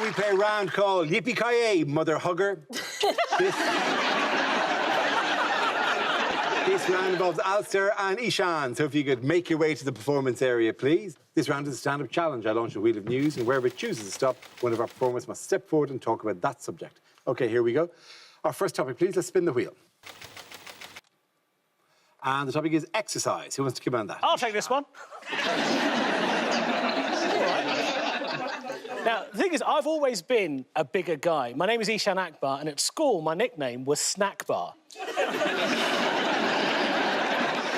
we play a round called Yippee-Ki-Yay, Mother Hugger. This round involves Alistair and Isan, so if you could make your way to the performance area, please. This round is a stand-up challenge. I launch a wheel of news, and wherever it chooses to stop, one of our performers must step forward and talk about that subject. OK, here we go. Our first topic, please. Let's spin the wheel. And the topic is exercise. Who wants to come on that? I'll take this one. Now, the thing is, I've always been a bigger guy. My name is Isan Akbar, and at school, my nickname was Snack Bar.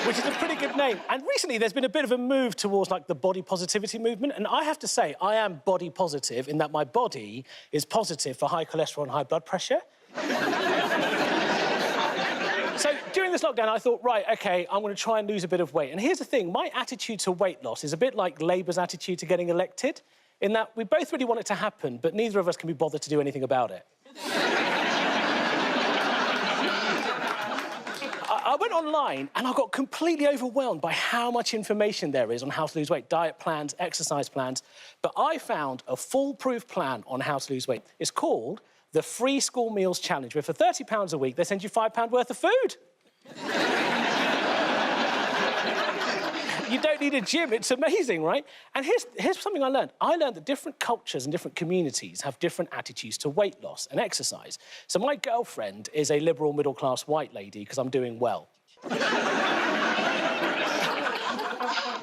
Which is a pretty good name. And recently, there's been a bit of a move towards, like, the body positivity movement. And I have to say, I am body positive in that my body is positive for high cholesterol and high blood pressure. So, during this lockdown, I thought, right, OK, I'm going to try and lose a bit of weight. And here's the thing, my attitude to weight loss is a bit like Labour's attitude to getting elected, in that we both really want it to happen, but neither of us can be bothered to do anything about it. I went online and I got completely overwhelmed by how much information there is on how to lose weight, diet plans, exercise plans. But I found a foolproof plan on how to lose weight. It's called the Free School Meals Challenge, where for £30 a week, they send you £5 worth of food. You don't need a gym. It's amazing, right? And here's something I learned. I learned that different cultures and different communities have different attitudes to weight loss and exercise. So my girlfriend is a liberal middle-class white lady because I'm doing well.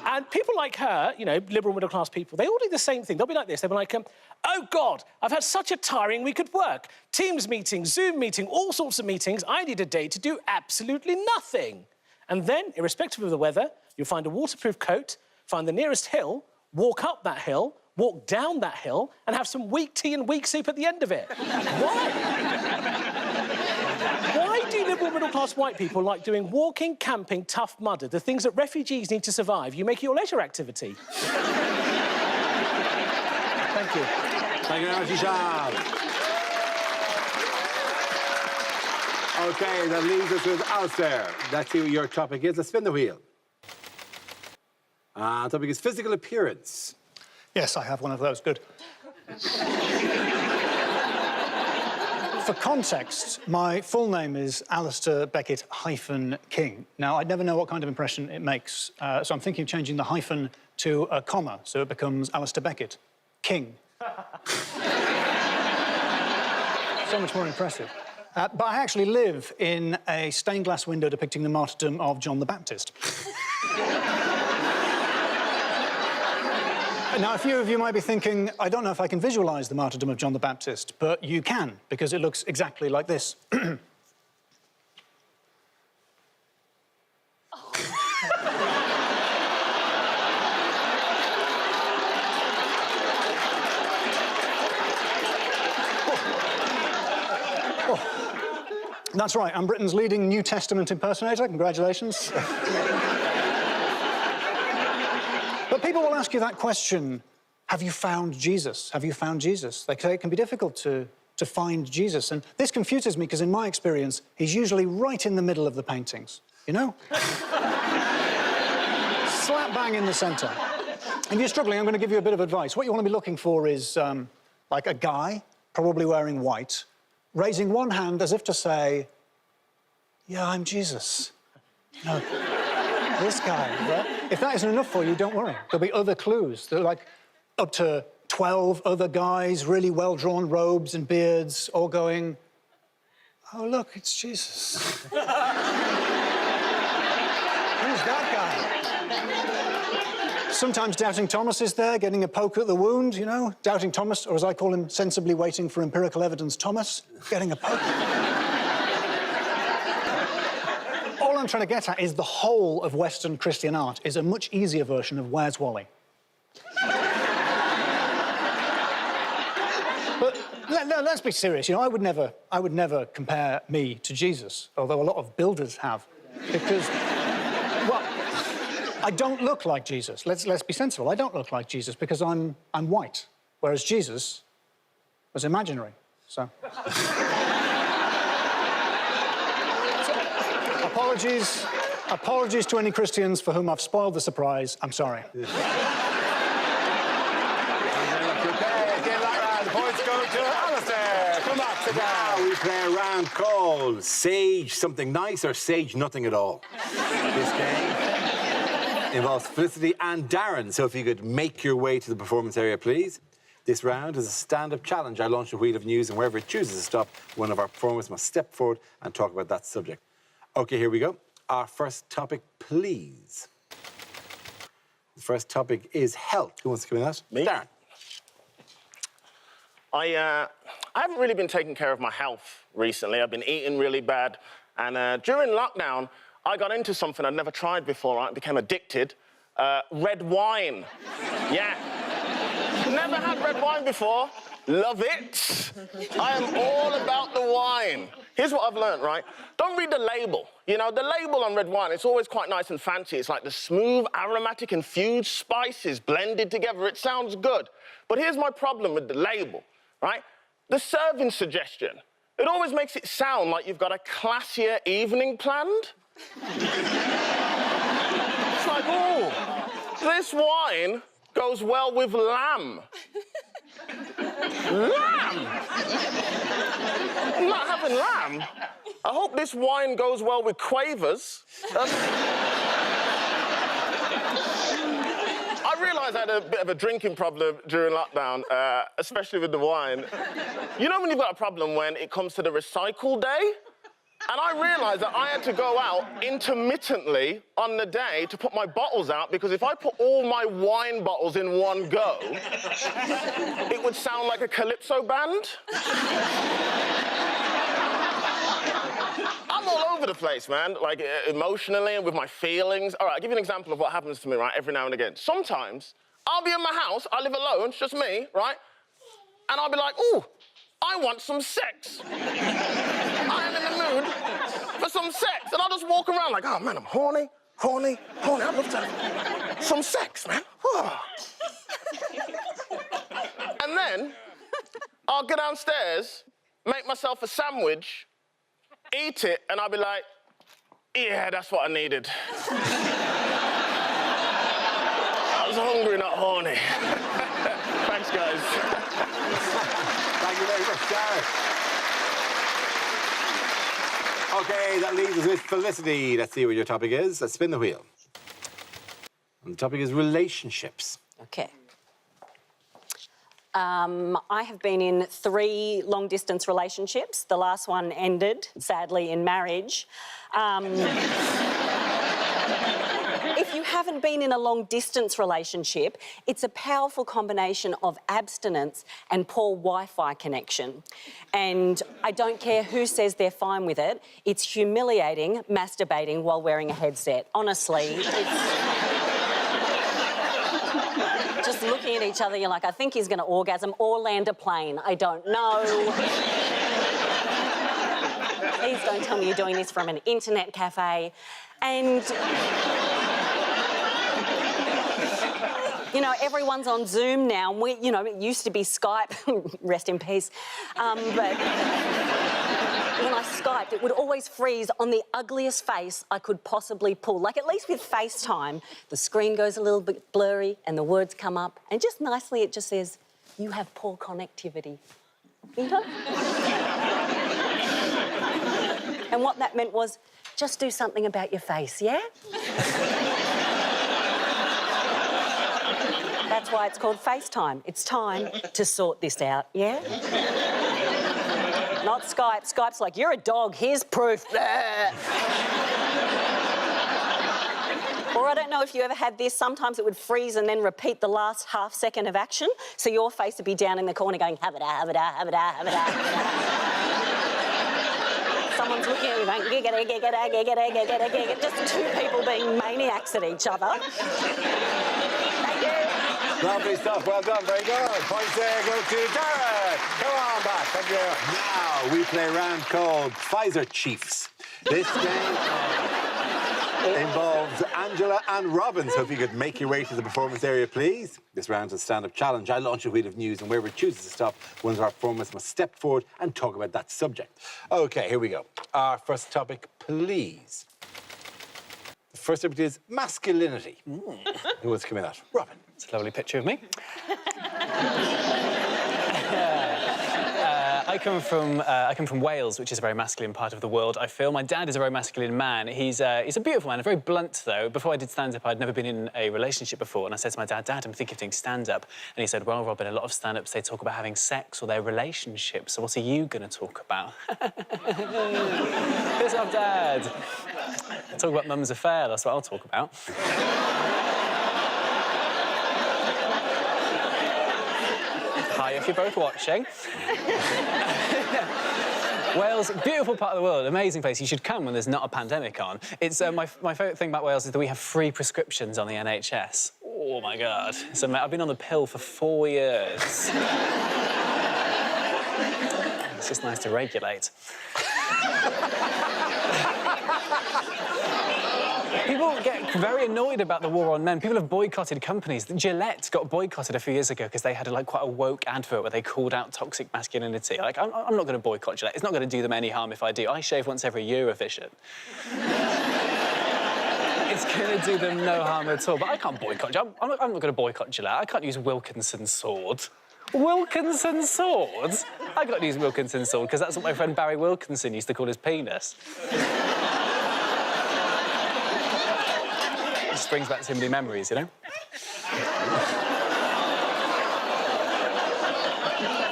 And people like her, you know, liberal middle-class people, they all do the same thing. They'll be like this. They'll be like, oh, God, I've had such a tiring week at work. Teams meeting, Zoom meeting, all sorts of meetings. I need a day to do absolutely nothing. And then, irrespective of the weather, you'll find a waterproof coat, find the nearest hill, walk up that hill, walk down that hill, and have some weak tea and weak soup at the end of it. Why? Why do liberal middle-class white people like doing walking, camping, tough mudder, the things that refugees need to survive? You make it your leisure activity. Thank you. Thank you very much, Isan. OK, that leaves us with Alistair. Let's see what your topic is. Let's spin the wheel. The topic is physical appearance. Yes, I have one of those. Good. For context, my full name is Alistair Beckett-King. Now, I'd never know what kind of impression it makes, so I'm thinking of changing the hyphen to a comma, so it becomes Alistair Beckett, King. So much more impressive. But I actually live in a stained glass window depicting the martyrdom of John the Baptist. Now, a few of you might be thinking, I don't know if I can visualise the martyrdom of John the Baptist, but you can, because it looks exactly like this. That's right, I'm Britain's leading New Testament impersonator. Congratulations. But people will ask you that question, have you found Jesus? Have you found Jesus? They say it can be difficult to find Jesus. And this confuses me because, in my experience, he's usually right in the middle of the paintings, you know? Slap bang in the centre. If you're struggling, I'm going to give you a bit of advice. What you want to be looking for is, like, a guy, probably wearing white, raising one hand as if to say, yeah, I'm Jesus. You know, this guy, right? If that isn't enough for you, don't worry. There'll be other clues. There are, like, up to 12 other guys, really well-drawn robes and beards, all going, oh, look, it's Jesus. Who's that guy? Sometimes Doubting Thomas is there, getting a poke at the wound, you know? Doubting Thomas, or as I call him, sensibly waiting for empirical evidence Thomas, getting a poke. All I'm trying to get at is the whole of Western Christian art is a much easier version of Where's Wally? But let's be serious, you know, I would never compare me to Jesus, although a lot of builders have, because, well, I don't look like Jesus. Let's be sensible. I don't look like Jesus because I'm white, whereas Jesus was imaginary, so... Apologies to any Christians for whom I've spoiled the surprise. I'm sorry. Okay, points go to Alistair. Come back to now. We play a round called Sage Something Nice or Sage Nothing at All. This game involves Felicity and Darren. So if you could make your way to the performance area, please. This round is a stand-up challenge. I launch a wheel of news, and wherever it chooses to stop, one of our performers must step forward and talk about that subject. OK, here we go. Our first topic, please. The first topic is health. Who wants to come in that? Me? Darren. I haven't really been taking care of my health recently. I've been eating really bad. And during lockdown, I got into something I'd never tried before. I became addicted. Red wine. Yeah. Never had red wine before. Love it. I am all about the wine. Here's what I've learned, right? Don't read the label. You know, the label on red wine, it's always quite nice and fancy. It's like the smooth, aromatic, infused spices blended together. It sounds good. But here's my problem with the label, right? The serving suggestion. It always makes it sound like you've got a classier evening planned. It's like, oh, this wine goes well with lamb. Lamb? I'm not having lamb. I hope this wine goes well with quavers. I realised I had a bit of a drinking problem during lockdown, especially with the wine. You know when you've got a problem when it comes to the recycle day? And I realised that I had to go out intermittently on the day to put my bottles out, because if I put all my wine bottles in one go, it would sound like a calypso band. I'm all over the place, man, like emotionally and with my feelings. All right, I'll give you an example of what happens to me, right, every now and again. Sometimes I'll be in my house, I live alone, it's just me, right? And I'll be like, ooh, I want some sex. I am in the mood for some sex. And I'll just walk around like, oh, man, I'm horny. I'd love to have some sex, man. Oh. And then I'll go downstairs, make myself a sandwich, eat it, and I'll be like, yeah, that's what I needed. I was hungry, not horny. Thanks, guys. Thank you very much, Darren. OK, that leaves us with Felicity. Let's see what your topic is. Let's spin the wheel. And the topic is relationships. OK. I have been in 3 long-distance relationships. The last one ended, sadly, in marriage. If you haven't been in a long-distance relationship, it's a powerful combination of abstinence and poor Wi-Fi connection. And I don't care who says they're fine with it, it's humiliating masturbating while wearing a headset. Honestly, it's... Just looking at each other, you're like, I think he's going to orgasm or land a plane. I don't know. Please don't tell me you're doing this from an internet cafe. And... You know, everyone's on Zoom now. You know, it used to be Skype, rest in peace. But when I Skyped, it would always freeze on the ugliest face I could possibly pull. Like, at least with FaceTime, the screen goes a little bit blurry and the words come up, and just nicely it just says, you have poor connectivity. You know? And what that meant was, just do something about your face, yeah? That's why it's called FaceTime. It's time to sort this out, yeah? Not Skype. Skype's like, you're a dog, here's proof. Or I don't know if you ever had this, sometimes it would freeze and then repeat the last half second of action, so your face would be down in the corner going, habada, habada, habada, habada. Someone's looking at you going, giggity, giggity, giggity, giggity, giggity. Just 2 people being maniacs at each other. Thank you. Lovely stuff. Well done. Very good. Points there go to Dara. Come on back. Thank you. Now we play a round called Pfizer Chiefs. This game involves Angela and Robin. So if you could make your way to the performance area, please. This round is a stand-up challenge. I launch a wheel of news, and wherever it chooses to stop, one of our performers must step forward and talk about that subject. OK, here we go. Our first topic, please. The first subject is masculinity. Who wants to come in that? Robin. It's a lovely picture of me. I come from Wales, which is a very masculine part of the world. I feel my dad is a very masculine man. He's a beautiful man, very blunt though. Before I did stand-up, I'd never been in a relationship before, and I said to my dad, "Dad, I'm thinking of doing stand-up," and he said, "Well, Robin, a lot of stand-ups they talk about having sex or their relationship. So what are you going to talk about?" Piss off, Dad. Talk about mum's affair. That's what I'll talk about. Hi, if you're both watching. Wales, beautiful part of the world, amazing place. You should come when there's not a pandemic on. It's my favourite thing about Wales is that we have free prescriptions on the NHS. Oh my God! So I've been on the pill for 4 years. It's just nice to regulate. People get very annoyed about the war on men. People have boycotted companies. Gillette got boycotted a few years ago because they had quite a woke advert where they called out toxic masculinity. Like, I'm not going to boycott Gillette. It's not going to do them any harm if I do. I shave once every Eurovision. It's going to do them no harm at all. But I can't boycott Gillette. I'm not going to boycott Gillette. I can't use Wilkinson's sword. Wilkinson's sword? I got to use Wilkinson's sword because that's what my friend Barry Wilkinson used to call his penis. Just brings back so many memories, you know?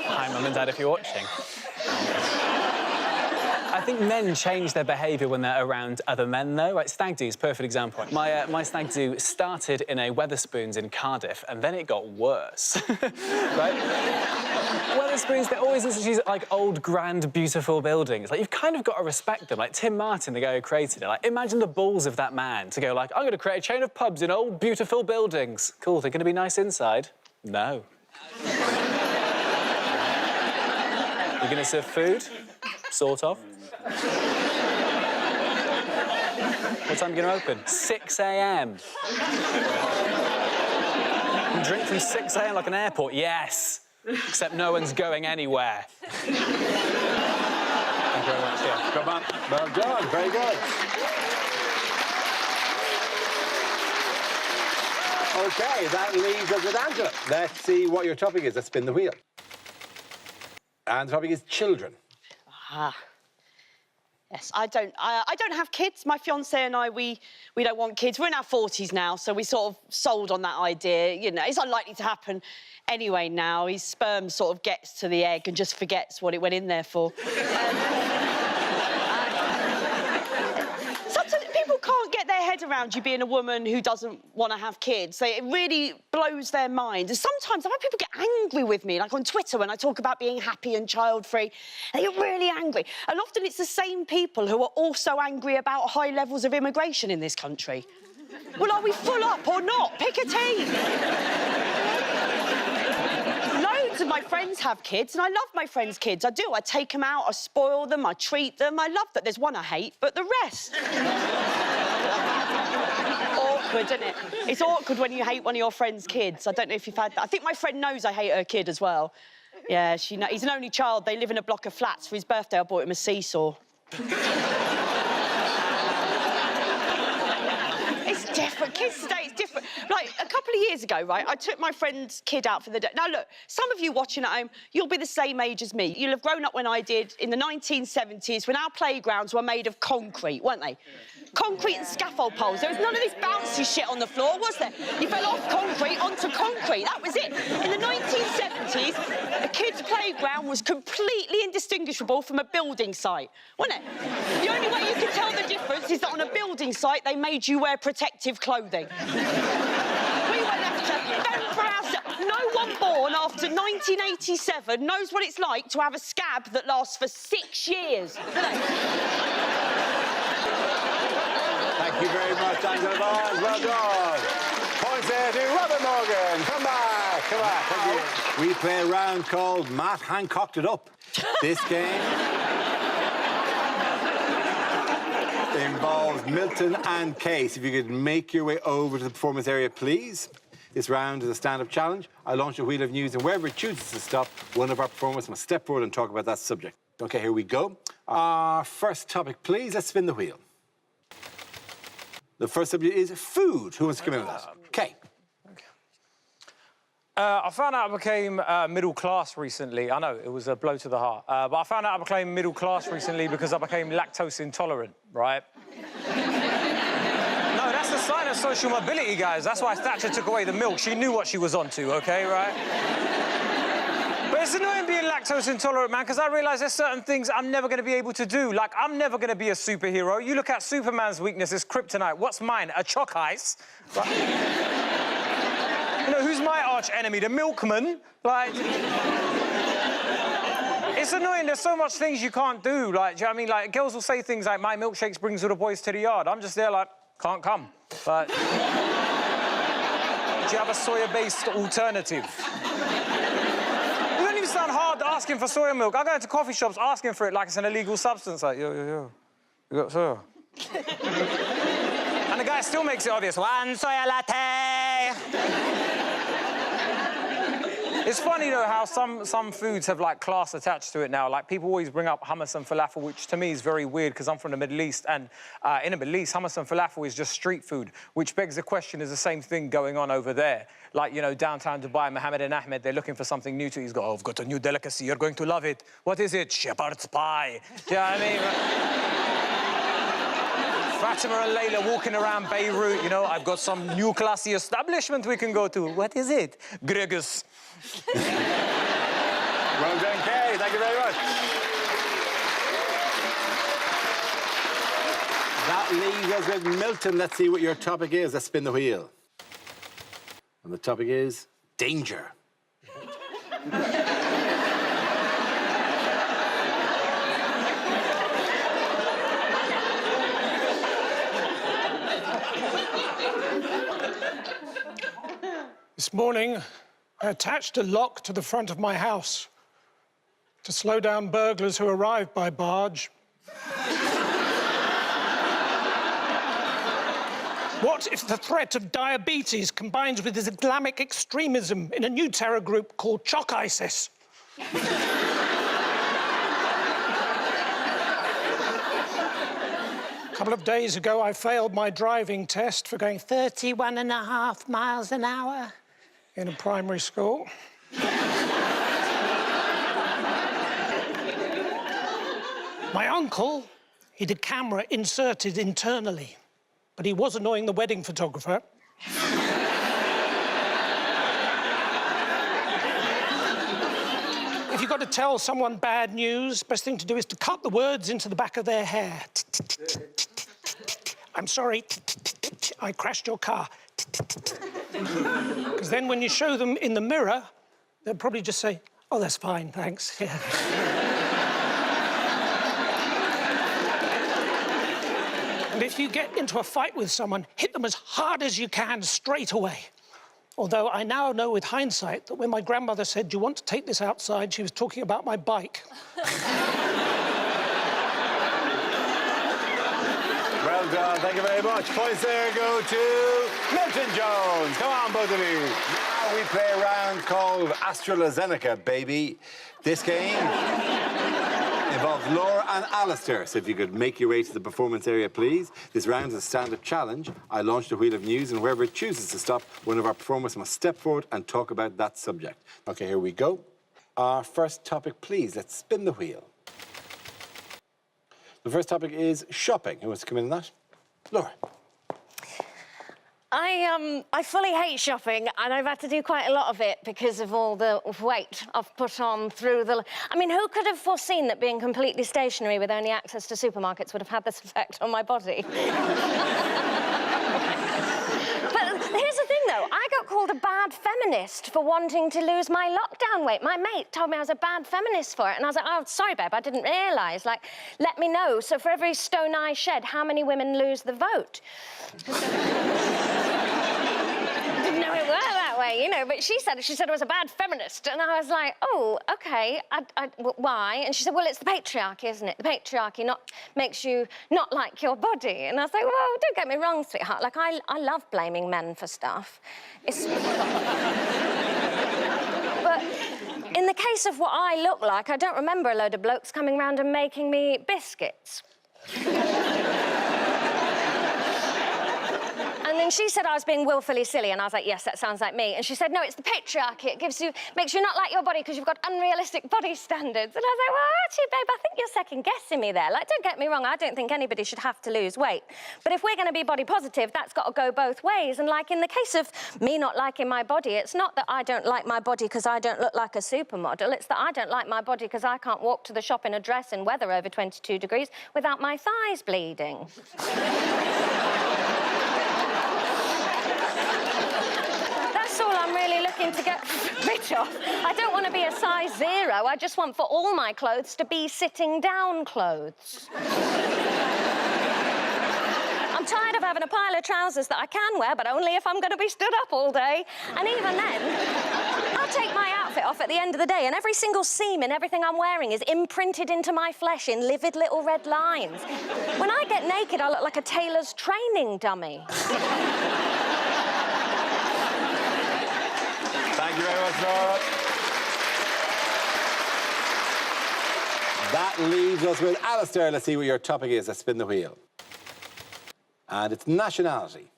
Hi, Mum and Dad, if you're watching. I think men change their behaviour when they're around other men, though. Like, stag do is a perfect example. My stag do started in a Wetherspoons in Cardiff, and then it got worse, right? Wetherspoons, they're always in these, like, old, grand, beautiful buildings. Like, you've kind of got to respect them. Like, Tim Martin, the guy who created it, like, imagine the balls of that man to go, like, I'm going to create a chain of pubs in old, beautiful buildings. Cool, they're going to be nice inside? No. You're going to serve food? Sort of. What time are you going to open? 6 a.m. Drink from 6 a.m. like an airport? Yes. Except no one's going anywhere. Thank you very much, yeah. Come on. Well done. Very good. OK, that leaves us with Angela. Let's see what your topic is. Let's spin the wheel. And the topic is children. Ah. Yes, I don't have kids. My fiancé and I, we don't want kids. We're in our 40s now, so we sort of sold on that idea. You know, it's unlikely to happen anyway now. His sperm sort of gets to the egg and just forgets what it went in there for. Sometimes people can't get their head around you being a woman who doesn't want to have kids. So it really blows their mind. And sometimes I've had people get angry with me, like on Twitter when I talk about being happy and child-free. They get really angry. And often it's the same people who are also angry about high levels of immigration in this country. Well, are we full up or not? Pick a team. Loads of my friends have kids, and I love my friends' kids. I do. I take them out, I spoil them, I treat them. I love that. There's one I hate, but the rest. Awkward, isn't it? It's awkward when you hate one of your friend's kids. I don't know if you've had that. I think my friend knows I hate her kid as well. Yeah, she knows. He's an only child. They live in a block of flats. For his birthday, I bought him a seesaw. It's different. Kids today, it's different. Like, a couple of years ago, right, I took my friend's kid out for the day. Now, look, some of you watching at home, you'll be the same age as me. You'll have grown up when I did in the 1970s, when our playgrounds were made of concrete, weren't they? Concrete and scaffold poles. There was none of this bouncy shit on the floor, was there? You fell off concrete onto concrete. That was it. In the 1970s, a kid's playground was completely indistinguishable from a building site, wasn't it? The only way you could tell the difference is that on a building site, they made you wear protective clothing. We went left to fend for ourselves. No one born after 1987 knows what it's like to have a scab that lasts for 6 years, do they? Thank you very much, Angela Barnes. Well done. Points there to Robert Morgan. Come back. Come back. Thank you. We play a round called Matt Hancocked It Up. This game involves Milton and Case. If you could make your way over to the performance area, please. This round is a stand-up challenge. I launch a wheel of news, and wherever it chooses to stop, one of our performers must step forward and talk about that subject. OK, here we go. Our first topic, please. Let's spin the wheel. The first subject is food. Who wants to come in with that? OK. I found out I became middle class recently. I know, it was a blow to the heart. But I found out I became middle class recently because I became lactose intolerant, right? No, that's a sign of social mobility, guys. That's why Thatcher took away the milk. She knew what she was onto, OK, right? But it's annoying being lactose intolerant, man, because I realise there's certain things I'm never going to be able to do. Like, I'm never going to be a superhero. You look at Superman's weakness, it's kryptonite. What's mine? A chalk ice? Right? You know, who's my arch enemy? The milkman? Like... It's annoying, there's so much things you can't do. Like, do you know what I mean? Like, girls will say things like, my milkshakes brings all the boys to the yard. I'm just there like, can't come. Like... Do you have a soya-based alternative? You don't even sound hard asking for soya milk. I go into coffee shops asking for it like it's an illegal substance. Like, yo, you got soya? And the guy still makes it obvious. One soya latte! It's funny, though, how some foods have, like, class attached to it now. Like, people always bring up hummus and falafel, which to me is very weird because I'm from the Middle East, and in the Middle East, hummus and falafel is just street food, which begs the question, is the same thing going on over there? Like, you know, downtown Dubai, Mohammed and Ahmed, they're looking for something new to eat. He's got, oh, I've got a new delicacy, you're going to love it. What is it? Shepherd's pie. Do you know what I mean? Fatima and Layla walking around Beirut, you know, I've got some new classy establishment we can go to. What is it? Gregor's. Well done, Kay. Thank you very much. That leaves us with Milton. Let's see what your topic is. Let's spin the wheel. And the topic is danger. This morning, I attached a lock to the front of my house to slow down burglars who arrived by barge. What if the threat of diabetes combines with Islamic extremism in a new terror group called Chalk ISIS? A couple of days ago, I failed my driving test for going 31.5 miles an hour in a primary school. My uncle, he had a camera inserted internally, but he was annoying the wedding photographer. If you've got to tell someone bad news, best thing to do is to cut the words into the back of their hair. I'm sorry, I crashed your car. Because then when you show them in the mirror, they'll probably just say, oh, that's fine, thanks. Yeah. And if you get into a fight with someone, hit them as hard as you can straight away. Although I now know with hindsight that when my grandmother said, do you want to take this outside, she was talking about my bike. Well done, thank you very much. Points there go to Milton Jones. Come on, both of you. Now we play a round called AstraZeneca, baby. This game involves Laura and Alistair. So if you could make your way to the performance area, please. This round is a stand-up challenge. I launched a wheel of news, and wherever it chooses to stop, one of our performers must step forward and talk about that subject. OK, here we go. Our first topic, please. Let's spin the wheel. The first topic is shopping. Who wants to come in on that? Laura. I fully hate shopping, and I've had to do quite a lot of it because of all the weight I've put on through the... I mean, who could have foreseen that being completely stationary with only access to supermarkets would have had this effect on my body? But here's the thing, though. I got called a bad feminist for wanting to lose my lockdown weight. My mate told me I was a bad feminist for it, and I was like, oh, sorry, babe, I didn't realise. Like, let me know. So for every stone I shed, how many women lose the vote? Didn't know it worked that way, you know, but she said I was a bad feminist, and I was like, oh, OK, why? And she said, well, it's the patriarchy, isn't it? The patriarchy makes you not like your body. And I was like, well, don't get me wrong, sweetheart. Like, I love blaming men for stuff. It's... But in the case of what I look like, I don't remember a load of blokes coming round and making me biscuits. And then she said I was being willfully silly, and I was like, yes, that sounds like me. And she said, no, it's the patriarchy. It makes you not like your body because you've got unrealistic body standards. And I was like, well, actually, babe, I think you're second-guessing me there. Like, don't get me wrong, I don't think anybody should have to lose weight. But if we're going to be body positive, that's got to go both ways. And, like, in the case of me not liking my body, it's not that I don't like my body because I don't look like a supermodel. It's that I don't like my body because I can't walk to the shop in a dress in weather over 22 degrees without my thighs bleeding. That's all I'm really looking to get rid of. I don't want to be a size 0. I just want for all my clothes to be sitting down clothes. I'm tired of having a pile of trousers that I can wear, but only if I'm going to be stood up all day. And even then, I'll take my outfit off at the end of the day, and every single seam in everything I'm wearing is imprinted into my flesh in livid little red lines. When I get naked, I look like a tailor's training dummy. Thank you very much, Laura. That leaves us with Alistair. Let's see what your topic is. Let's spin the wheel. And it's nationality.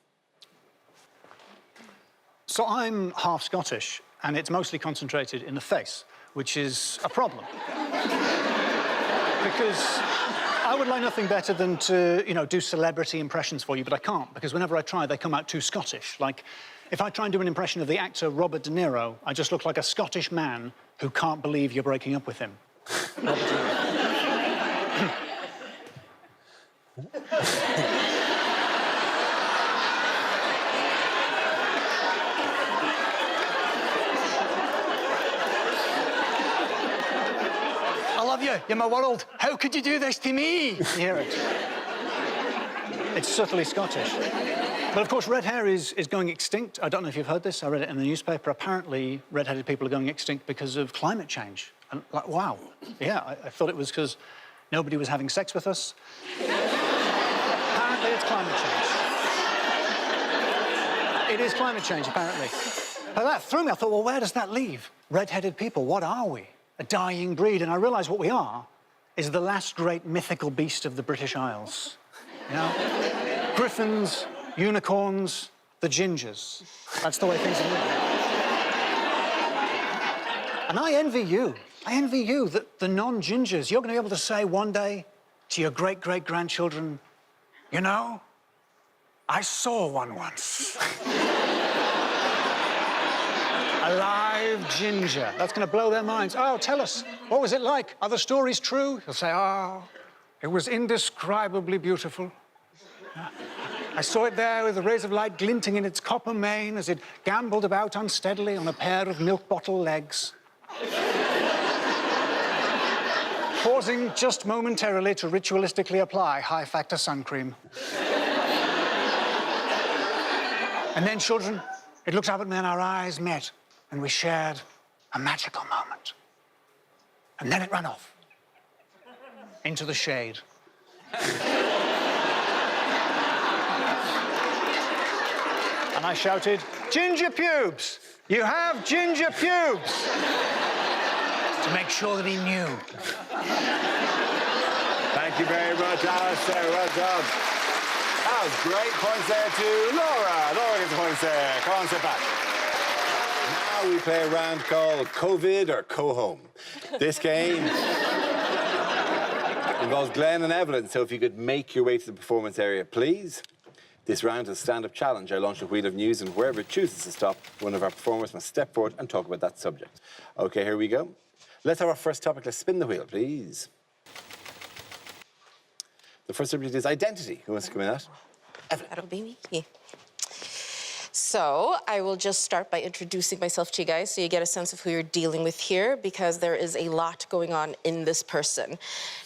So I'm half Scottish, and it's mostly concentrated in the face, which is a problem. Because I would like nothing better than to, you know, do celebrity impressions for you, but I can't, because whenever I try, they come out too Scottish. Like, if I try and do an impression of the actor Robert De Niro, I just look like a Scottish man who can't believe you're breaking up with him. Robert De Niro. I love you. You're my world. How could you do this to me? You hear it. It's subtly Scottish. But of course, red hair is going extinct. I don't know if you've heard this. I read it in the newspaper. Apparently, red-headed people are going extinct because of climate change. And, like, wow. Yeah, I thought it was because nobody was having sex with us. Apparently, it's climate change. It is climate change, apparently. But that threw me. I thought, well, where does that leave red-headed people? What are we? A dying breed. And I realised what we are is the last great mythical beast of the British Isles. You know? Griffins, unicorns, the gingers. That's the way things are moving. And I envy you. I envy you, the non-gingers. You're going to be able to say one day to your great-great-grandchildren, you know, I saw one once. A live ginger. That's going to blow their minds. Oh, tell us, what was it like? Are the stories true? You'll say, oh, it was indescribably beautiful. I saw it there with the rays of light glinting in its copper mane as it gamboled about unsteadily on a pair of milk bottle legs. Pausing just momentarily to ritualistically apply high-factor sun cream. And then, children, it looked up at me and our eyes met, and we shared a magical moment. And then it ran off into the shade. And I shouted, ginger pubes! You have ginger pubes! To make sure that he knew. Thank you very much, Alistair. Well done. That was great. Points there to Laura. Laura gets the points there. Come on, sit back. Now we play a round called COVID or Co-Home. This game involves Glenn and Evelyn, so if you could make your way to the performance area, please. This round is a stand-up challenge. I launch a wheel of news, and wherever it chooses to stop, one of our performers must step forward and talk about that subject. OK, here we go. Let's have our first topic. Let's spin the wheel, please. The first subject is identity. Who wants to come in that? Evelyn. That'll be me. Yeah. So I will just start by introducing myself to you guys so you get a sense of who you're dealing with here, because there is a lot going on in this person.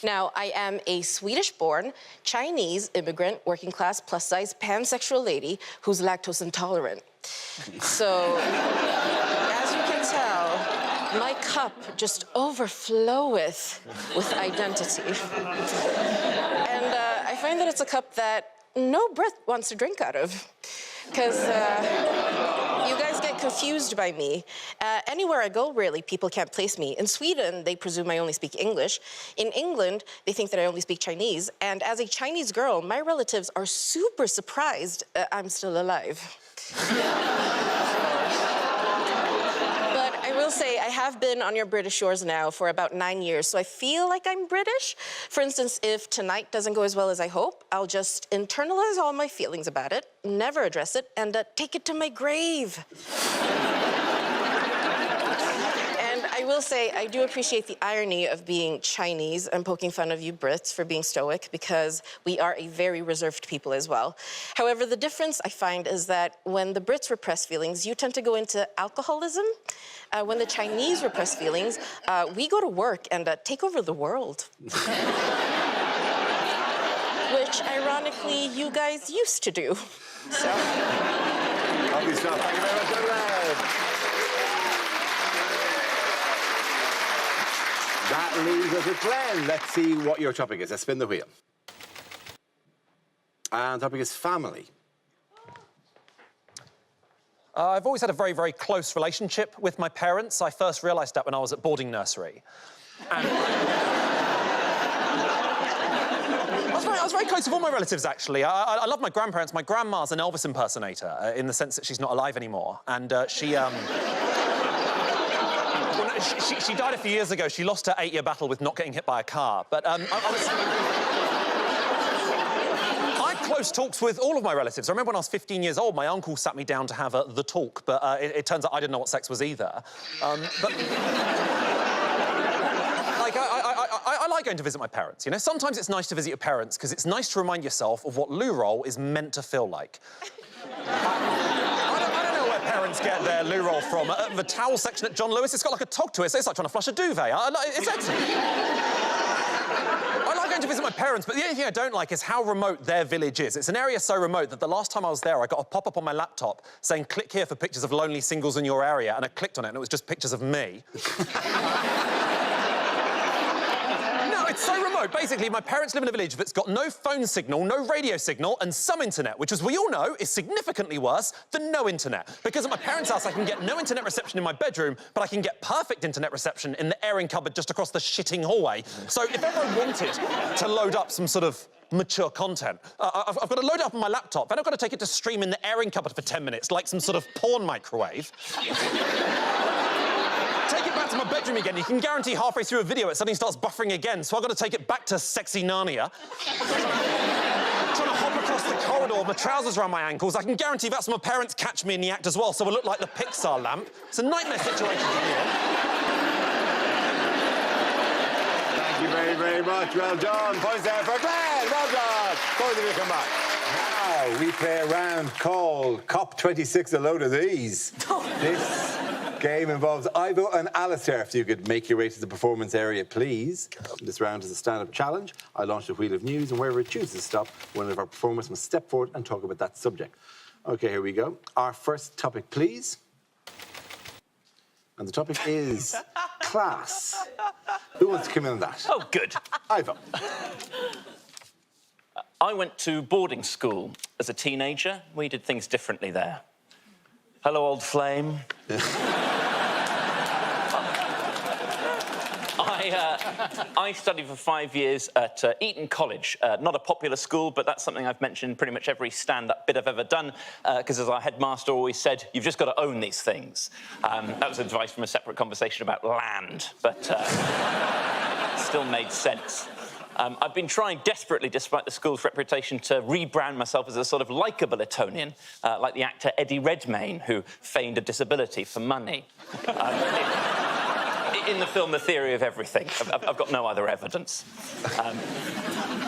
Now, I am a Swedish-born, Chinese immigrant, working-class, plus-size, pansexual lady who's lactose intolerant. So, as you can tell, my cup just overfloweth with identity. And I find that it's a cup that no Brit wants to drink out of. Because you guys get confused by me. Anywhere I go, really, people can't place me. In Sweden, they presume I only speak English. In England, they think that I only speak Chinese. And as a Chinese girl, my relatives are super surprised I'm still alive. But I will say, I have been on your British shores now for about 9 years, so I feel like I'm British. For instance, if tonight doesn't go as well as I hope, I'll just internalize all my feelings about it, never address it, and take it to my grave. And I will say, I do appreciate the irony of being Chinese and poking fun of you Brits for being stoic, because we are a very reserved people as well. However, the difference I find is that when the Brits repress feelings, you tend to go into alcoholism. When the Chinese repress feelings, we go to work and take over the world. Which, ironically, you guys used to do. So. Lovely stuff. Thank you very much, Evelyn. That leaves us with Glenn. Let's see what your topic is. Let's spin the wheel. And the topic is family. I've always had a very, very close relationship with my parents. I first realised that when I was at boarding nursery. And I was very close with all my relatives, actually. I love my grandparents. My grandma's an Elvis impersonator, in the sense that she's not alive anymore. And she died a few years ago. She lost her 8-year battle with not getting hit by a car. But I had close talks with all of my relatives. I remember when I was 15 years old, my uncle sat me down to have the talk, but it turns out I didn't know what sex was either. Like, I like going to visit my parents, you know? Sometimes it's nice to visit your parents because it's nice to remind yourself of what loo roll is meant to feel like. I don't know where parents get their loo roll from. The towel section at John Lewis, it's got like a tog to it, so it's like trying to flush a duvet. It's excellent. I like going to visit my parents, but the only thing I don't like is how remote their village is. It's an area so remote that the last time I was there, I got a pop-up on my laptop saying, click here for pictures of lonely singles in your area, and I clicked on it, and it was just pictures of me. It's so remote. Basically, my parents live in a village that's got no phone signal, no radio signal, and some internet, which, as we all know, is significantly worse than no internet. Because at my parents' house, I can get no internet reception in my bedroom, but I can get perfect internet reception in the airing cupboard just across the shitting hallway. So if ever I wanted to load up some sort of mature content, I've got to load it up on my laptop, then I've got to take it to stream in the airing cupboard for 10 minutes, like some sort of porn microwave. Take it back to my bedroom again. You can guarantee halfway through a video it suddenly starts buffering again, so I've got to take it back to sexy Narnia. Trying to hop across the corridor with my trousers around my ankles. I can guarantee that's when my parents catch me in the act as well, so I look like the Pixar lamp. It's a nightmare situation for me. Thank you very, very much. Well done. Points there for Glenn. Well done. Both of you come back. Now we play a round called COP26, a load of these. This game involves Ivo and Alistair. If you could make your way to the performance area, please. This round is a stand-up challenge. I launch a wheel of news, and wherever it chooses to stop, one of our performers must step forward and talk about that subject. OK, here we go. Our first topic, please. And the topic is class. Who wants to come in on that? Oh, good. Ivo. I went to boarding school as a teenager. We did things differently there. Hello, old flame. I studied for 5 years at Eton College. Not a popular school, but that's something I've mentioned in pretty much every stand-up bit I've ever done, because as our headmaster always said, you've just got to own these things. That was advice from a separate conversation about land, but still made sense. I've been trying desperately, despite the school's reputation, to rebrand myself as a sort of likeable Etonian, like the actor Eddie Redmayne, who feigned a disability for money. In the film The Theory of Everything. I've got no other evidence.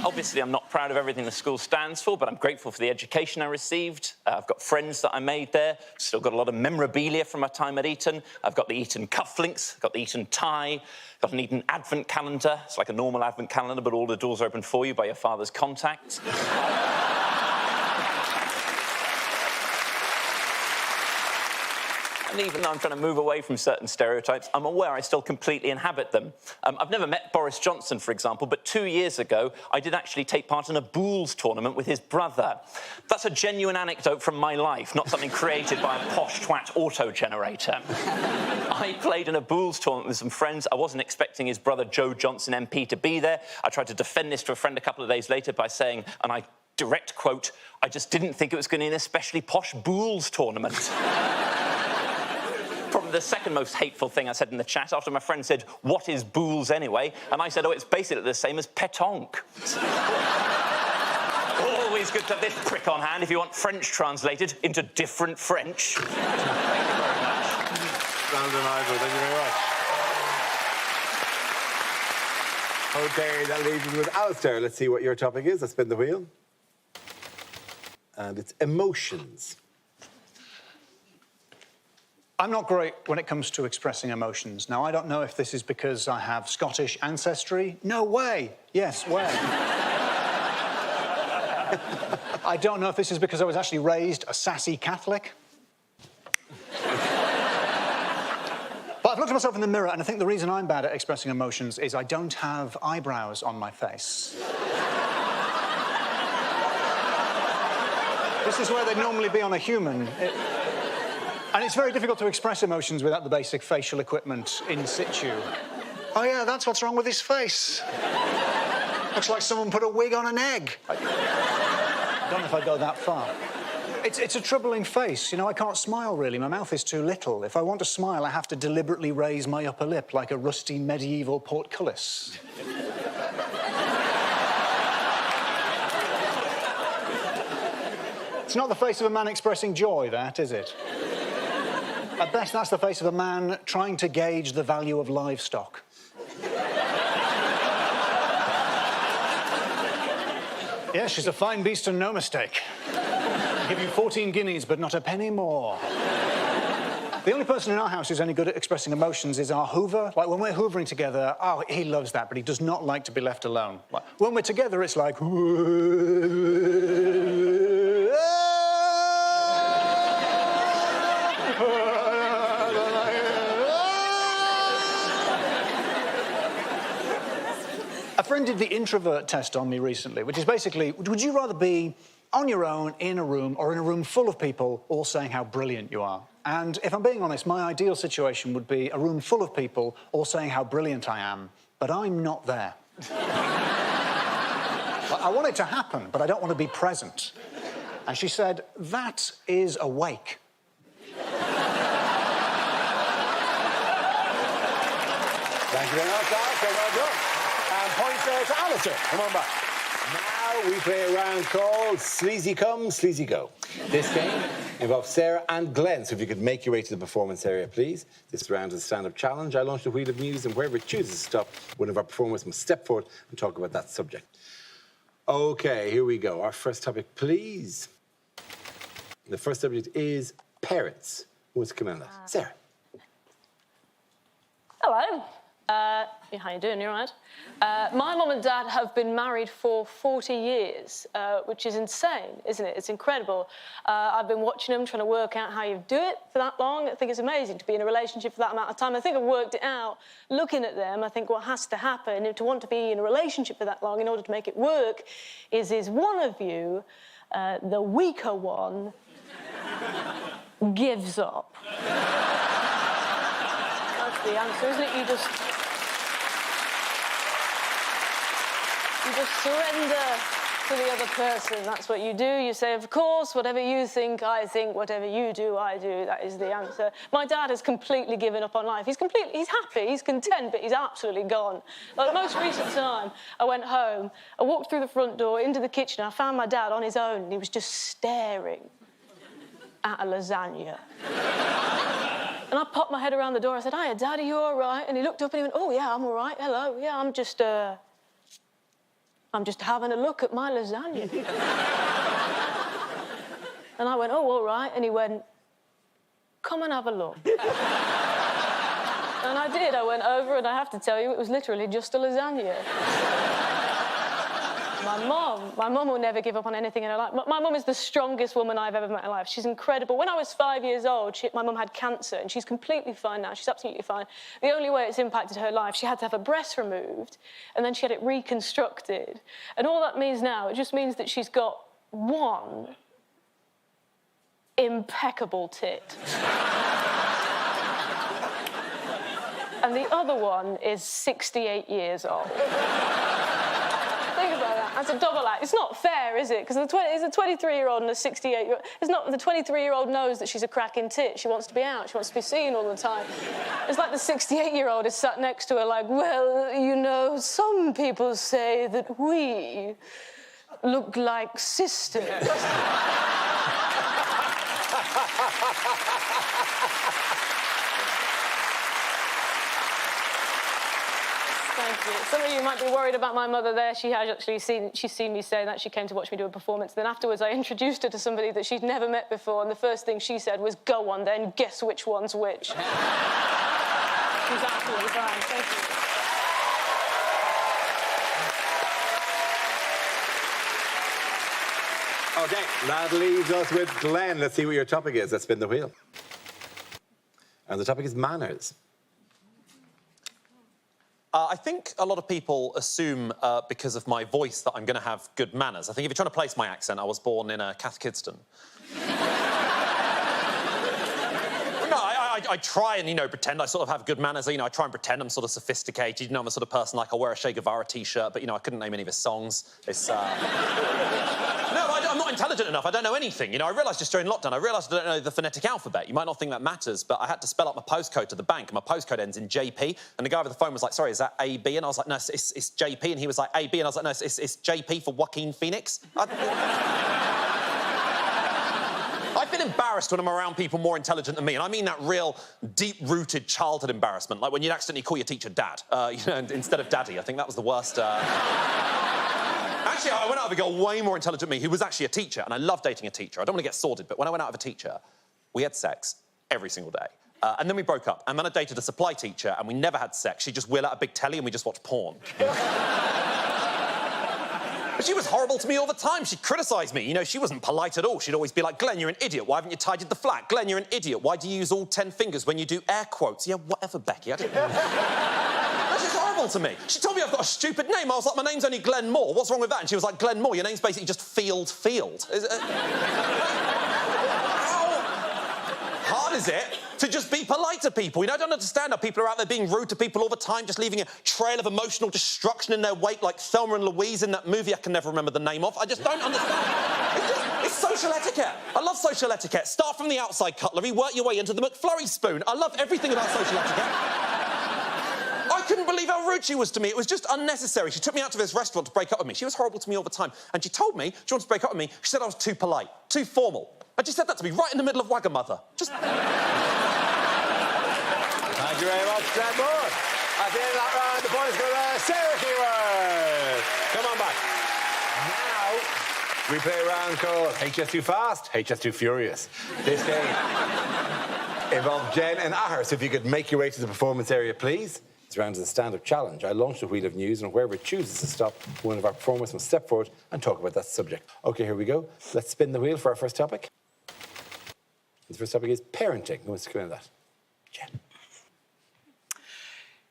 Obviously, I'm not proud of everything the school stands for, but I'm grateful for the education I received. I've got friends that I made there. Still got a lot of memorabilia from my time at Eton. I've got the Eton cufflinks, got the Eton tie, got an Eton advent calendar. It's like a normal advent calendar, but all the doors are open for you by your father's contacts. And even though I'm trying to move away from certain stereotypes, I'm aware I still completely inhabit them. I've never met Boris Johnson, for example, but 2 years ago, I did actually take part in a bowls tournament with his brother. That's a genuine anecdote from my life, not something created by a posh twat auto-generator. I played in a bowls tournament with some friends. I wasn't expecting his brother Joe Johnson MP to be there. I tried to defend this to a friend a couple of days later by saying, and I direct quote, I just didn't think it was going to be an especially posh bowls tournament. Probably the second most hateful thing I said in the chat after my friend said, what is bowls anyway? And I said, oh, it's basically the same as pétanque. Always good to have this prick on hand if you want French translated into different French. Thank you very much. Undeniable, thank you very much. OK, that leaves us with Alistair. Let's see what your topic is. Let's spin the wheel. And it's emotions. I'm not great when it comes to expressing emotions. Now, I don't know if this is because I have Scottish ancestry. No way. Yes, way. I don't know if this is because I was actually raised a sassy Catholic. But I've looked at myself in the mirror, and I think the reason I'm bad at expressing emotions is I don't have eyebrows on my face. This is where they'd normally be on a human. And it's very difficult to express emotions without the basic facial equipment in situ. Oh, yeah, that's what's wrong with his face. Looks like someone put a wig on an egg. I don't know if I'd go that far. It's a troubling face. You know, I can't smile, really. My mouth is too little. If I want to smile, I have to deliberately raise my upper lip like a rusty medieval portcullis. It's not the face of a man expressing joy, that, is it? At best, that's the face of a man trying to gauge the value of livestock. Yes, she's a fine beast and no mistake. I'll give you 14 guineas, but not a penny more. The only person in our house who's any good at expressing emotions is our Hoover. Like, when we're hoovering together, oh, he loves that, but he does not like to be left alone. Like, when we're together, it's like... A friend did the introvert test on me recently, which is basically, would you rather be on your own in a room or in a room full of people all saying how brilliant you are? And if I'm being honest, my ideal situation would be a room full of people all saying how brilliant I am, but I'm not there. I want it to happen, but I don't want to be present. And she said, that is a wake. Thank you very much, Alistair. Well done. And points there to Alistair. Come on back. Now we play a round called Sleazy Come, Sleazy Go. This game involves Sarah and Glenn, so if you could make your way to the performance area, please. This round is a stand-up challenge. I launch the wheel of news, and wherever it chooses to stop, one of our performers must step forward and talk about that subject. OK, here we go. Our first topic, please. The first subject is parents. Who wants to come in on that? Sarah. Hello. How you doing? You all right? My mum and dad have been married for 40 years, which is insane, isn't it? It's incredible. I've been watching them, trying to work out how you do it for that long. I think it's amazing to be in a relationship for that amount of time. I think I've worked it out. Looking at them, I think what has to happen to want to be in a relationship for that long in order to make it work is one of you, the weaker one, gives up. That's the answer, isn't it? You just surrender to the other person. That's what you do. You say, of course, whatever you think, I think. Whatever you do, I do. That is the answer. My dad has completely given up on life. He's happy, he's content, but he's absolutely gone. Like the most recent time, I went home, I walked through the front door into the kitchen, I found my dad on his own, and he was just staring at a lasagna. And I popped my head around the door. I said, hiya, Dad, are you all right? And he looked up and he went, oh, yeah, I'm all right. Hello. Yeah, I'm just having a look at my lasagna. And I went, oh, all right. And he went, come and have a look. And I did. I went over, and I have to tell you, it was literally just a lasagna. My mum will never give up on anything in her life. My mum is the strongest woman I've ever met in my life. She's incredible. When I was 5 years old, my mum had cancer, and she's completely fine now. She's absolutely fine. The only way it's impacted her life, she had to have a breast removed, and then she had it reconstructed. And all that means now, it just means that she's got one impeccable tit. And the other one is 68 years old. Think about that. That's a double act. It's not fair, is it? Because it's a 23-year-old and a 68-year-old. It's not. The 23-year-old knows that she's a cracking tit. She wants to be out. She wants to be seen all the time. It's like the 68-year-old is sat next to her like, well, you know, some people say that we look like sisters. Thank you. Some of you might be worried about my mother there. She has actually seen me say that. She came to watch me do a performance. Then afterwards, I introduced her to somebody that she'd never met before, and the first thing she said was, go on then, guess which one's which. She's absolutely fine. Thank you. OK, that leaves us with Glenn. Let's see what your topic is. Let's spin the wheel. And the topic is manners. I think a lot of people assume, because of my voice, that I'm going to have good manners. I think if you're trying to place my accent, I was born in Cathkidston. No, I try and, you know, pretend I sort of have good manners. You know, I try and pretend I'm sort of sophisticated. You know, I'm the sort of person, like, I'll wear a Che Guevara T-shirt, but, you know, I couldn't name any of his songs. It's, No, I'm not intelligent enough. I don't know anything. You know, I realised just during lockdown, I realised I don't know the phonetic alphabet. You might not think that matters, but I had to spell out my postcode to the bank, and my postcode ends in JP, and the guy over the phone was like, sorry, is that AB? And I was like, no, it's JP, and he was like, AB, and I was like, no, it's JP for Joaquin Phoenix. I've been embarrassed when I'm around people more intelligent than me, and I mean that real deep-rooted childhood embarrassment, like when you'd accidentally call your teacher Dad, you know, instead of Daddy. I think that was the worst. Actually, I went out with a girl way more intelligent than me who was actually a teacher, and I love dating a teacher. I don't want to get sordid, but when I went out with a teacher, we had sex every single day. And then we broke up, and then I dated a supply teacher, and we never had sex. She'd just wheel out a big telly, and we just watched porn. But she was horrible to me all the time. She'd criticise me. You know, she wasn't polite at all. She'd always be like, Glenn, you're an idiot. Why haven't you tidied the flat? Glenn, you're an idiot. Why do you use all 10 fingers when you do air quotes? Yeah, whatever, Becky. I don't know. That's just horrible to me. She told me I've got a stupid name. I was like, my name's only Glenn Moore. What's wrong with that? And she was like, Glenn Moore, your name's basically just Field. How hard is it to just be polite to people? You know, I don't understand how people are out there being rude to people all the time, just leaving a trail of emotional destruction in their wake, like Thelma and Louise in that movie I can never remember the name of. I just don't understand. It's social etiquette. I love social etiquette. Start from the outside cutlery, work your way into the McFlurry spoon. I love everything about social etiquette. I couldn't believe how rude she was to me. It was just unnecessary. She took me out to this restaurant to break up with me. She was horrible to me all the time. And she told me she wanted to break up with me. She said I was too polite, too formal. And she said that to me right in the middle of Wagamother. Just... Thank you very much, Glenn Moore. At the end of that round, the points go to Sarah Keyword. Come on back. Now, we play a round called HS Too Fast, HS Too Furious. This game involved Jen and Ahur, so if you could make your way to the performance area, please. This round is a stand-up challenge. I launch the wheel of news, and wherever it chooses to stop, one of our performers must step forward and talk about that subject. OK, here we go. Let's spin the wheel for our first topic. The first topic is parenting. Who wants to go into that? Jen.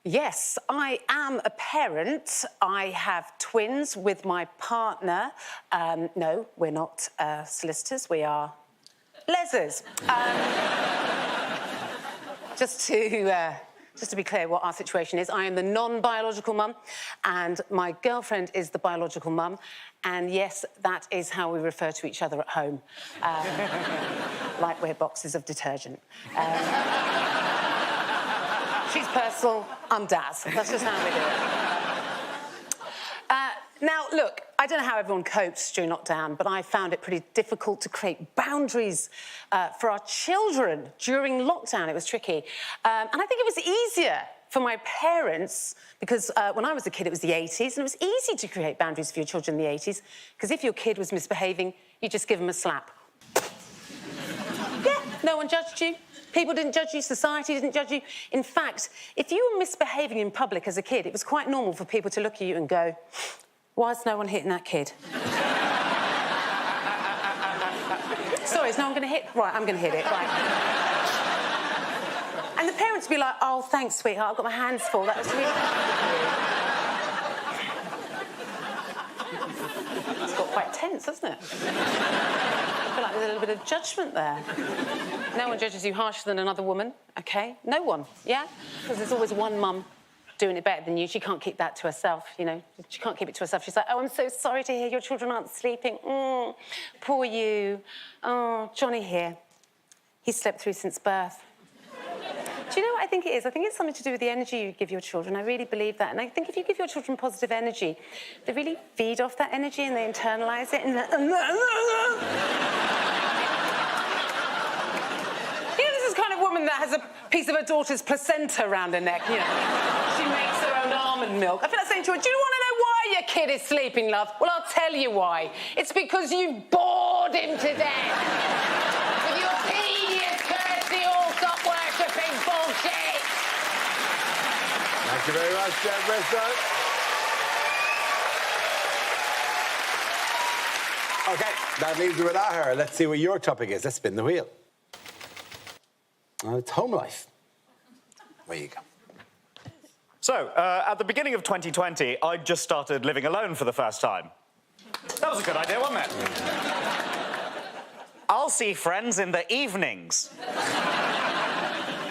Yes, I am a parent. I have twins with my partner. No, we're not solicitors. We are lesers. Just to be clear what our situation is, I am the non-biological mum, and my girlfriend is the biological mum. And yes, that is how we refer to each other at home. Like we're boxes of detergent. She's personal, I'm Daz. That's just how we do it. Now, look, I don't know how everyone copes during lockdown, but I found it pretty difficult to create boundaries for our children during lockdown. It was tricky. And I think it was easier for my parents, because when I was a kid, it was the 80s, and it was easy to create boundaries for your children in the 80s, because if your kid was misbehaving, you just give them a slap. Yeah, no one judged you. People didn't judge you, society didn't judge you. In fact, if you were misbehaving in public as a kid, it was quite normal for people to look at you and go, Why is no one hitting that kid? Sorry, is no one going to hit? Right, I'm going to hit it, right. And the parents would be like, oh, thanks, sweetheart, I've got my hands full. That was really It's got quite tense, hasn't it? I feel like there's a little bit of judgment there. No one judges you harsher than another woman, OK? No one, yeah? Because there's always one mum doing it better than you. She can't keep that to herself, you know. She can't keep it to herself. She's like, oh, I'm so sorry to hear your children aren't sleeping. Poor you. Oh, Johnny here. He's slept through since birth. Do you know what I think it is? I think it's something to do with the energy you give your children. I really believe that. And I think if you give your children positive energy, they really feed off that energy and they internalise it. And you know, this is the kind of woman that has a piece of her daughter's placenta around her neck, you know. She makes her own almond milk. I feel like saying to her, do you want to know why your kid is sleeping, love? Well, I'll tell you why. It's because you've bored him to death. With your tedious courtesy, all stop worshipping bullshit. Thank you very much, Bristol. OK, that leaves you with Ahur. Let's see what your topic is. Let's spin the wheel. It's home life. Where you go. So, at the beginning of 2020, I just started living alone for the first time. That was a good idea, wasn't it? I'll see friends in the evenings.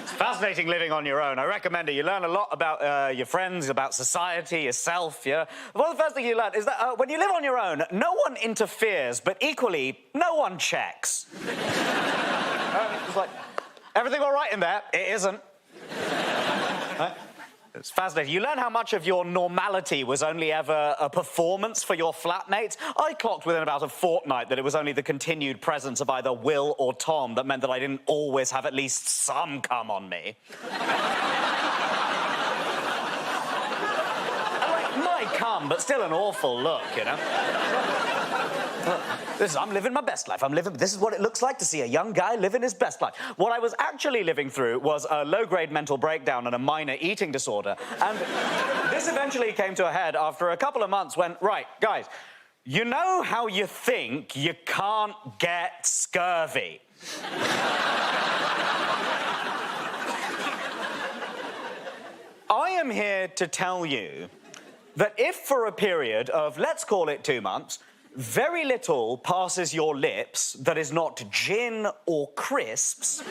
It's fascinating living on your own. I recommend it. You learn a lot about your friends, about society, yourself, yeah? Well, the first thing you learn is that when you live on your own, no one interferes, but equally, no one checks. It's like, everything all right in there? It isn't. It's fascinating. You learn how much of your normality was only ever a performance for your flatmates. I clocked within about a fortnight that it was only the continued presence of either Will or Tom that meant that I didn't always have at least some cum on me. I might come, but still an awful look, you know? I'm living my best life. This is what it looks like to see a young guy living his best life. What I was actually living through was a low-grade mental breakdown and a minor eating disorder. And this eventually came to a head after a couple of months when, right, guys, you know how you think you can't get scurvy? I am here to tell you that if for a period of, let's call it 2 months, very little passes your lips that is not gin or crisps,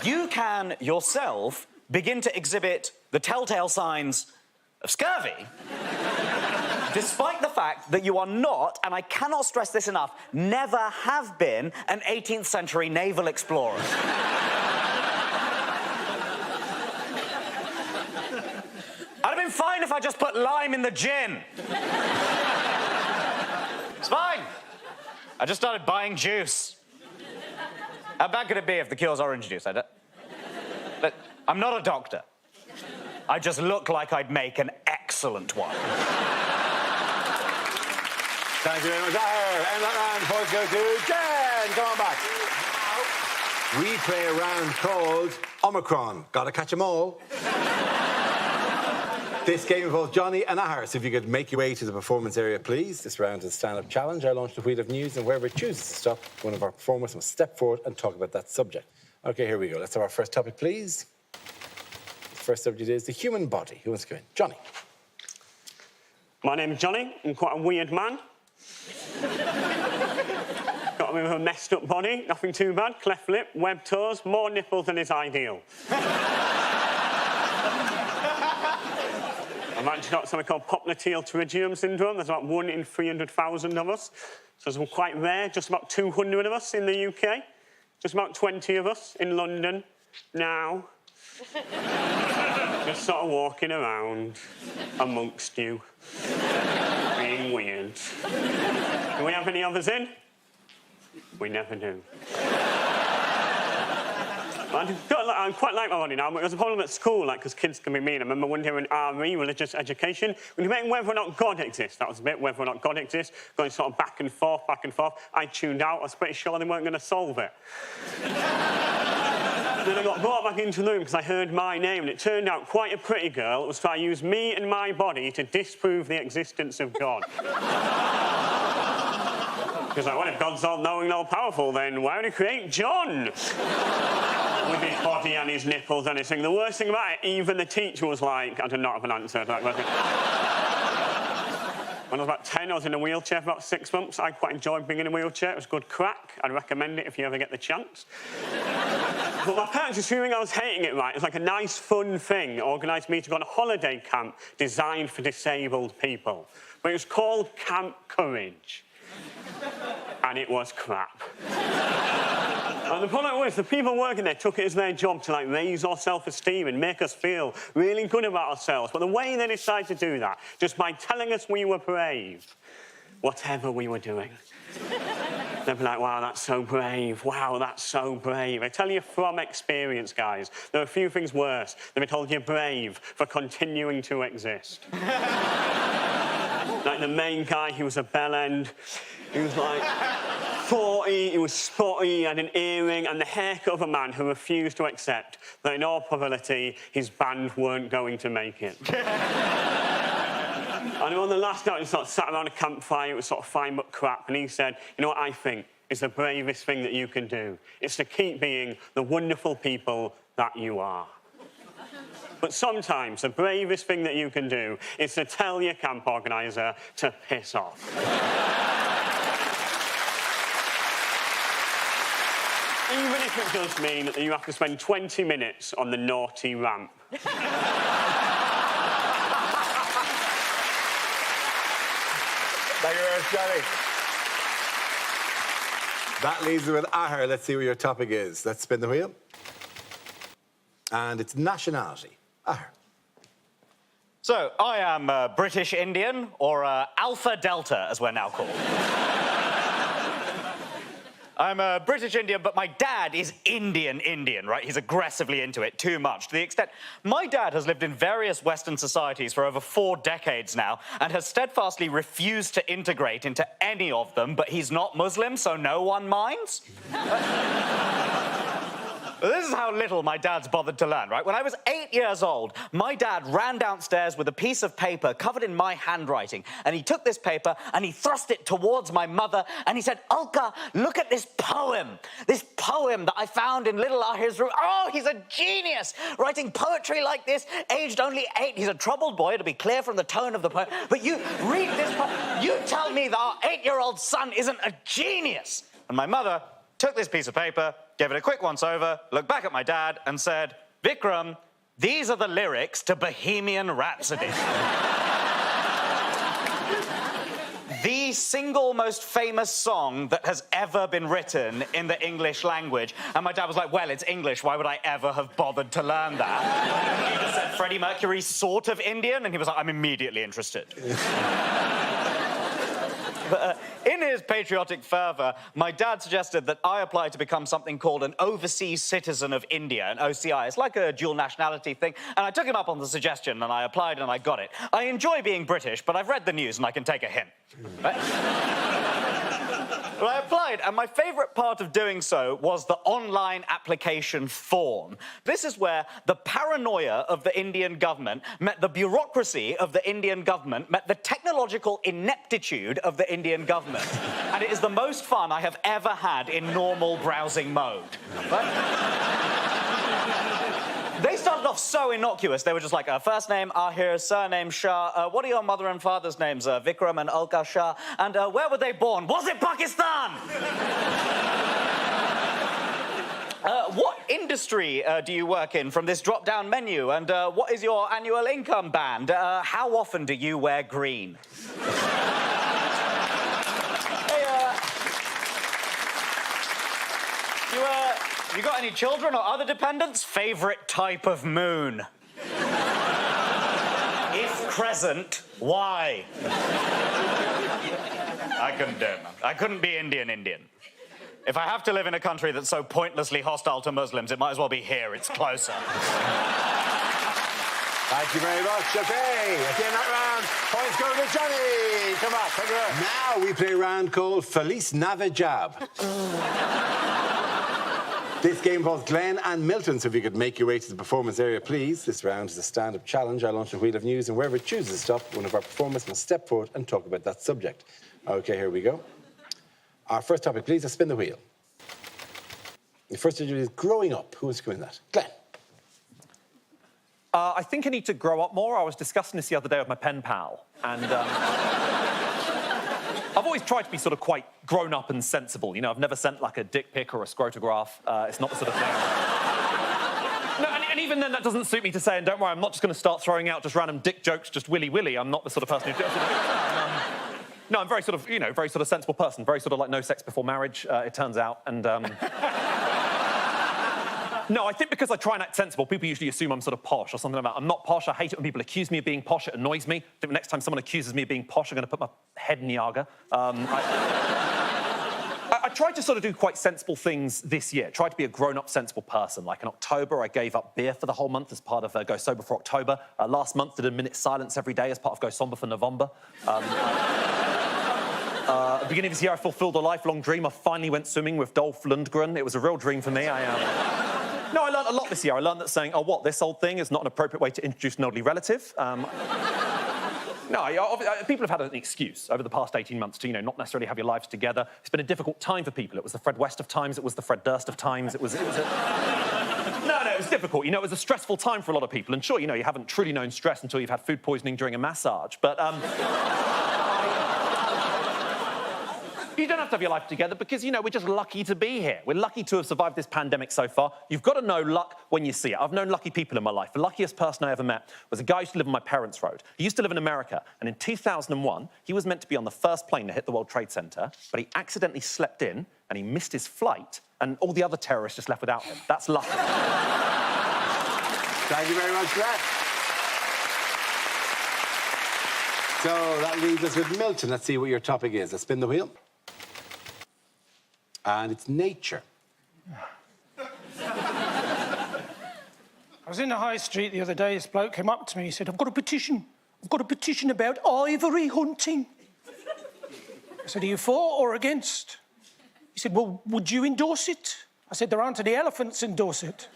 you can yourself begin to exhibit the telltale signs of scurvy. Despite the fact that you are not, and I cannot stress this enough, never have been an 18th century naval explorer. I'd have been fine if I just put lime in the gin. It's fine. I just started buying juice. How bad could it be if the cure's orange juice? Look, I'm not a doctor. I just look like I'd make an excellent one. Thank you very much, Ahur. And that round, points go to Jen. Come on back. We play a round called Omicron. Gotta catch 'em all. This game involves Johnny and Ahur, so if you could make your way to the performance area, please. This round is a stand-up challenge. I launched the wheel of news, and wherever it chooses to stop, one of our performers must step forward and talk about that subject. OK, here we go. Let's have our first topic, please. The first subject is the human body. Who wants to go in? Johnny. My name's Johnny. I'm quite a weird man. Got a bit of a messed up body, nothing too bad. Cleft lip, webbed toes, more nipples than is ideal. I've actually got something called popliteal pterygium syndrome. There's about 1 in 300,000 of us. So it's quite rare. Just about 200 of us in the UK. Just about 20 of us in London now. Just sort of walking around amongst you. Being weird. Do we have any others in? We never do. I quite like my body now, but there's a problem at school, like, because kids can be mean. I remember one day in RE, religious education, we were debating whether or not God exists. That was a bit, whether or not God exists, going sort of back and forth, back and forth. I tuned out. I was pretty sure they weren't going to solve it. And then I got brought back into the room because I heard my name, and it turned out quite a pretty girl was trying to use me and my body to disprove the existence of God. Because, like, well, if God's all-knowing and all-powerful, then why would he create John? With his body and his nipples and everything. The worst thing about it, even the teacher was like, I do not have an answer to that question. When I was about 10, I was in a wheelchair for about 6 months. I quite enjoyed being in a wheelchair. It was good crack. I'd recommend it if you ever get the chance. But my parents, assuming I was hating it, right, it was like a nice, fun thing, organised me to go on a holiday camp designed for disabled people. But it was called Camp Courage. And it was crap. And the problem was, the people working there took it as their job to, like, raise our self-esteem and make us feel really good about ourselves. But the way they decided to do that, just by telling us we were brave, whatever we were doing. They'd be like, wow, that's so brave. Wow, that's so brave. I tell you from experience, guys, there are a few things worse than being told you're brave for continuing to exist. Like the main guy, he was a bellend. He was like 40, he was spotty, he had an earring, and the haircut of a man who refused to accept that in all probability his band weren't going to make it. And on the last night, we sort of sat around a campfire, it was sort of fine but crap, and he said, you know what I think is the bravest thing that you can do? It's to keep being the wonderful people that you are. But sometimes the bravest thing that you can do is to tell your camp organiser to piss off. Even if it does mean that you have to spend 20 minutes on the naughty ramp. Thank you very much, Johnny. That leaves us with Ahur. Let's see what your topic is. Let's spin the wheel. And it's nationality. Ahur. So, I am British Indian, or Alpha Delta, as we're now called. I'm a British Indian, but my dad is Indian, right? He's aggressively into it, too much, to the extent... My dad has lived in various Western societies for over 4 decades now and has steadfastly refused to integrate into any of them, but he's not Muslim, so no one minds. This is how little my dad's bothered to learn, right? When I was 8 years old, my dad ran downstairs with a piece of paper covered in my handwriting, and he took this paper and he thrust it towards my mother, and he said, Ulka, look at this poem that I found in little Ahur's room. Oh, he's a genius, writing poetry like this, aged only 8. He's a troubled boy, to be clear from the tone of the poem, but you read this poem, you tell me that our 8-year-old son isn't a genius. And my mother took this piece of paper, gave it a quick once-over, looked back at my dad and said, Vikram, these are the lyrics to Bohemian Rhapsody. The single most famous song that has ever been written in the English language. And my dad was like, well, it's English, why would I ever have bothered to learn that? He just said, Freddie Mercury's sort of Indian, and he was like, I'm immediately interested. But, in his patriotic fervour, my dad suggested that I apply to become something called an overseas citizen of India, an OCI. It's like a dual nationality thing, and I took him up on the suggestion, and I applied and I got it. I enjoy being British, but I've read the news and I can take a hint. Right? Well, I applied, and my favourite part of doing so was the online application form. This is where the paranoia of the Indian government met the bureaucracy of the Indian government, met the technological ineptitude of the Indian government. And it is the most fun I have ever had in normal browsing mode. Right? They started off so innocuous. They were just like, first name Ahur, surname Shah. What are your mother and father's names? Vikram and Ulka Shah. And where were they born? Was it Pakistan? What industry do you work in from this drop-down menu? And what is your annual income band? How often do you wear green? You got any children or other dependents? Favourite type of moon? If crescent, why? I couldn't do it, man. I couldn't be Indian. If I have to live in a country that's so pointlessly hostile to Muslims, it might as well be here. It's closer. Thank you very much. OK, at the end of that round, points go to Johnny. Come on, take it away. Now we play a round called Felice Navajab. This game involves Glenn and Milton, so if you could make your way to the performance area, please. This round is a stand-up challenge. I launch a wheel of news, and wherever it chooses to stop, one of our performers must step forward and talk about that subject. OK, here we go. Our first topic, please, is spin the wheel. The first issue is growing up. Who wants to come in that? Glenn. I think I need to grow up more. I was discussing this the other day with my pen pal, and I've always tried to be sort of quite grown up and sensible. You know, I've never sent like a dick pic or a scrotograph. It's not the sort of thing. No, and even then, that doesn't suit me to say. And don't worry, I'm not just going to start throwing out just random dick jokes, just willy-willy. I'm not the sort of person who does it. No, I'm very sort of, very sort of sensible person. Very sort of like no sex before marriage, it turns out, and. No, I think because I try and act sensible, people usually assume I'm sort of posh or something like that. I'm not posh. I hate it when people accuse me of being posh. It annoys me. I think the next time someone accuses me of being posh, I'm going to put my head in the Yaga. I tried to sort of do quite sensible things this year. Tried to be a grown-up, sensible person. Like in October, I gave up beer for the whole month as part of Go Sober for October. Last month, did a minute silence every day as part of Go Somber for November. At the beginning of this year, I fulfilled a lifelong dream. I finally went swimming with Dolph Lundgren. It was a real dream for me. No, I learned a lot this year. I learned that saying, oh, what, this old thing is not an appropriate way to introduce an elderly relative. People have had an excuse over the past 18 months to, not necessarily have your lives together. It's been a difficult time for people. It was the Fred West of times. It was the Fred Durst of times. It was it was difficult. It was a stressful time for a lot of people. And sure, you haven't truly known stress until you've had food poisoning during a massage. But, you don't have to have your life together because, we're just lucky to be here. We're lucky to have survived this pandemic so far. You've got to know luck when you see it. I've known lucky people in my life. The luckiest person I ever met was a guy who used to live on my parents' road. He used to live in America, and in 2001, he was meant to be on the first plane to hit the World Trade Center, but he accidentally slept in, and he missed his flight, and all the other terrorists just left without him. That's lucky. Thank you very much for that. So that leaves us with Milton. Let's see what your topic is. Let's spin the wheel. And it's nature. I was in the high street the other day. This bloke came up to me. He said, I've got a petition. I've got a petition about ivory hunting. I said, are you for or against? He said, well, would you endorse it? I said, there aren't any elephants endorse it.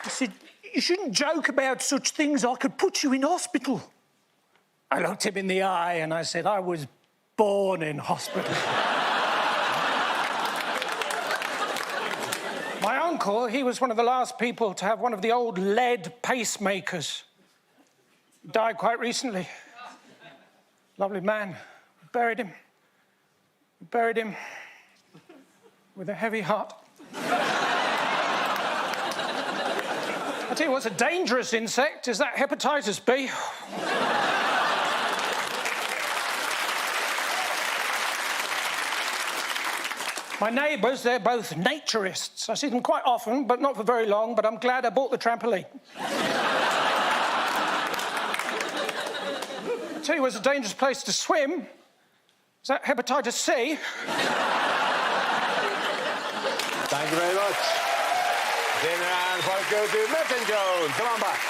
He said, you shouldn't joke about such things. I could put you in hospital. I looked him in the eye and I said, I was born in hospital. My uncle, he was one of the last people to have one of the old lead pacemakers. He died quite recently. Lovely man. We buried him. We buried him with a heavy heart. I tell you what's a dangerous insect is that hepatitis B. My neighbours, they're both naturists. I see them quite often, but not for very long, but I'm glad I bought the trampoline. I tell you what's a dangerous place to swim is that hepatitis C. Thank you very much. Dinner and what goes to Milton Jones. Come on back.